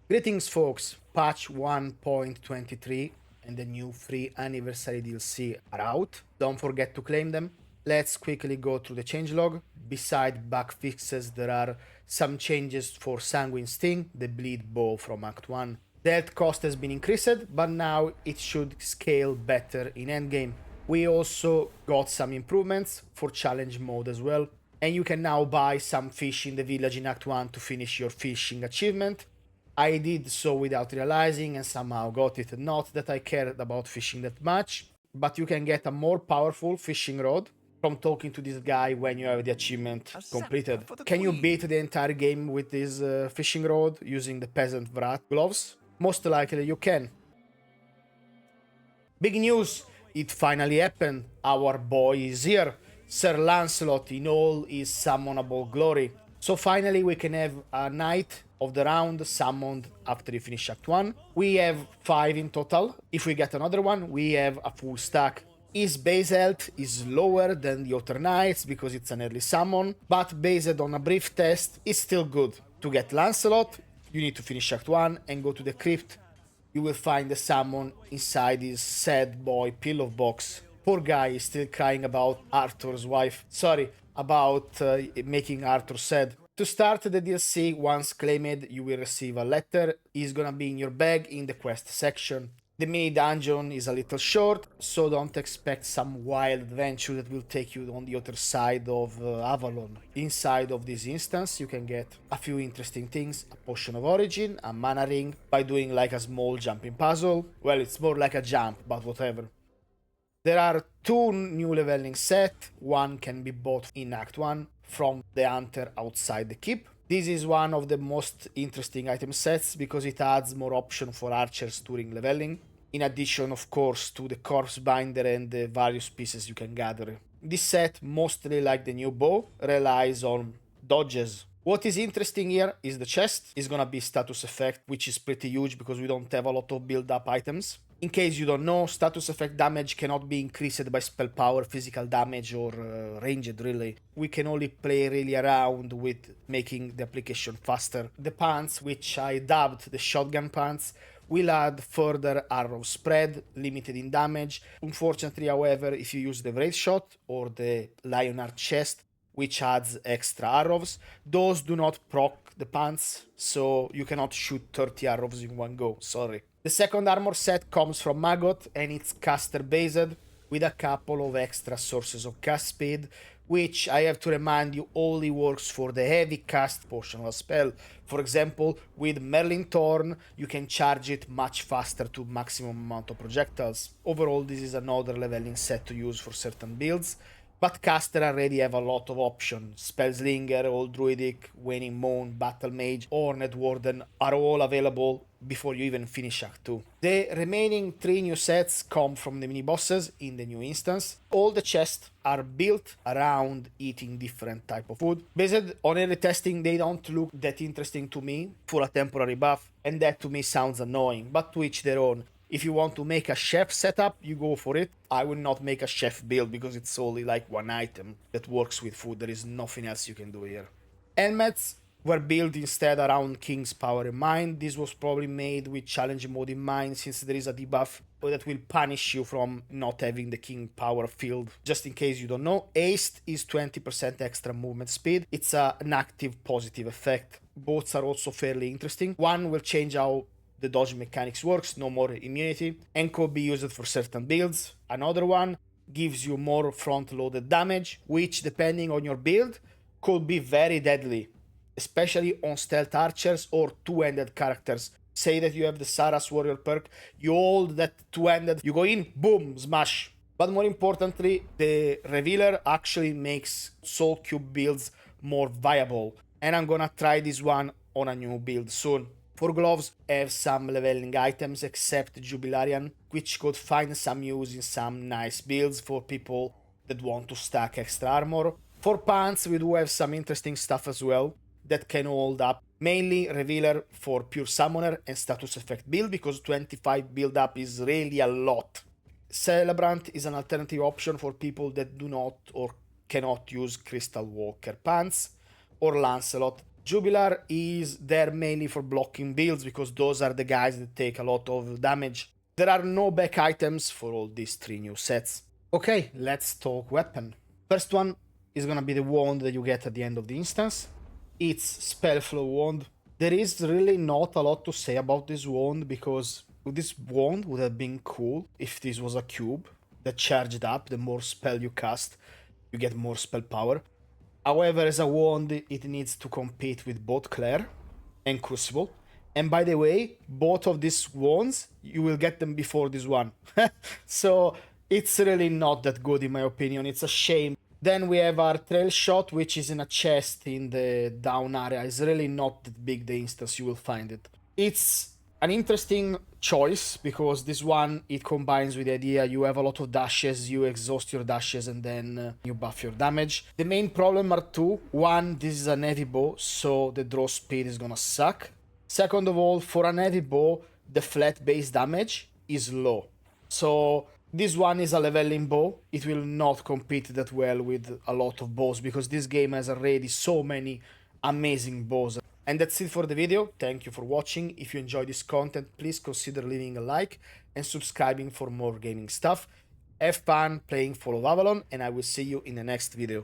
Greetings folks, patch 1.23 and the new free anniversary DLC are out. Don't forget to claim them. Let's quickly go through the changelog. Beside bug fixes, there are some changes for Sanguine Sting, the bleed bow from Act 1. The health cost has been increased, but now it should scale better in endgame. We also got some improvements for challenge mode as well, and you can now buy some fish in the village in Act 1 to finish your fishing achievement. I did so without realizing and somehow got it. Not that I cared about fishing that much, but you can get a more powerful fishing rod from talking to this guy when you have the achievement completed. Can you beat the entire game with this fishing rod using the peasant Vrat gloves? Most likely you can. Big news! It finally happened. Our boy is here. Sir Lancelot in all his summonable glory. So finally we can have a knight of the round summoned after you finish Act 1. We have 5 in total. If we get another one, we have a full stack. His base health is lower than the other knights because it's an early summon, but based on a brief test, it's still good. To get Lancelot, you need to finish Act 1 and go to the crypt. You will find the summon inside his sad boy pillow box. Poor guy is still crying about Arthur's wife. Sorry, about making Arthur sad. To start the DLC, once claimed, you will receive a letter. It's gonna be in your bag in the quest section. The mini dungeon is a little short, so don't expect some wild adventure that will take you on the other side of Avalon. Inside of this instance, you can get a few interesting things: a potion of origin, a mana ring, by doing like a small jumping puzzle. Well, it's more like a jump, but whatever. There are 2 new leveling sets. One can be bought in Act 1 from the hunter outside the keep. This is one of the most interesting item sets because it adds more options for archers during leveling, in addition of course to the corpse binder and the various pieces you can gather. This set, mostly like the new bow, relies on dodges. What is interesting here is the chest. It's gonna be status effect, which is pretty huge because we don't have a lot of build up items. In case you don't know, status effect damage cannot be increased by spell power, physical damage, or ranged really. We can only play really around with making the application faster. The pants, which I dubbed the shotgun pants, will add further arrow spread, limited in damage. Unfortunately, however, if you use the Trailshot or the Lionheart chest, which adds extra arrows, those do not proc the pants, so you cannot shoot 30 arrows in one go, sorry. The second armor set comes from Maggot and it's caster based with a couple of extra sources of cast speed, which I have to remind you only works for the heavy cast portion of a spell. For example, with Merlin Thorn, you can charge it much faster to maximum amount of projectiles. Overall, this is another leveling set to use for certain builds, but caster already have a lot of options. Spellslinger, Old Druidic, Waning Moon, Battle Mage, Hornet Warden are all available before you even finish Act 2. The remaining 3 new sets come from the mini bosses in the new instance. All the chests are built around eating different type of food. Based on early testing, they don't look that interesting to me for a temporary buff, and that to me sounds annoying, but to each their own. If you want to make a chef setup, you go for it. I will not make a chef build because it's only like one item that works with food. There is nothing else you can do here. Helmets were built instead around King's Power in mind. This was probably made with challenge mode in mind since there is a debuff that will punish you from not having the King Power field. Just in case you don't know, Haste is 20% extra movement speed. It's an active positive effect. Both are also fairly interesting. One will change how the dodge mechanics works, no more immunity, and could be used for certain builds. Another one gives you more front-loaded damage, which depending on your build could be very deadly, especially on stealth archers or two-handed characters. Say that you have the Saras warrior perk, you hold that two-handed, you go in, boom, smash. But more importantly, the Reveler actually makes soul cube builds more viable, and I'm gonna try this one on a new build soon. For gloves, I have some leveling items except Jubiliarian, which could find some use in some nice builds for people that want to stack extra armor. For pants, we do have some interesting stuff as well that can hold up. Mainly Reveler for pure summoner and status effect build, because 25 build up is really a lot. Celebrant is an alternative option for people that do not or cannot use Crystal Walker pants, or Lancelot, Jubilar is there mainly for blocking builds because those are the guys that take a lot of damage. There are no back items for all these 3 new sets. Okay, let's talk weapon. First one is gonna be the wand that you get at the end of the instance. It's Spellflow wand. There is really not a lot to say about this wand because this wand would have been cool if this was a cube that charged up. The more spell you cast, you get more spell power. However, as a wand, it needs to compete with both Claire and Crucible. And by the way, both of these wands, you will get them before this one. So it's really not that good in my opinion. It's a shame. Then we have our Trailshot, which is in a chest in the down area. It's really not that big the instance you will find it. It's an interesting choice because this one, it combines with the idea you have a lot of dashes, you exhaust your dashes and then you buff your damage. The main problem are two. One, this is an heavy bow, so the draw speed is gonna suck. Second of all, for an heavy bow, the flat base damage is low. So this one is a leveling bow. It will not compete that well with a lot of bows because this game has already so many amazing bows. And that's it for the video. Thank you for watching. If you enjoyed this content, please consider leaving a like and subscribing for more gaming stuff. Have fun playing Fall of Avalon, and I will see you in the next video.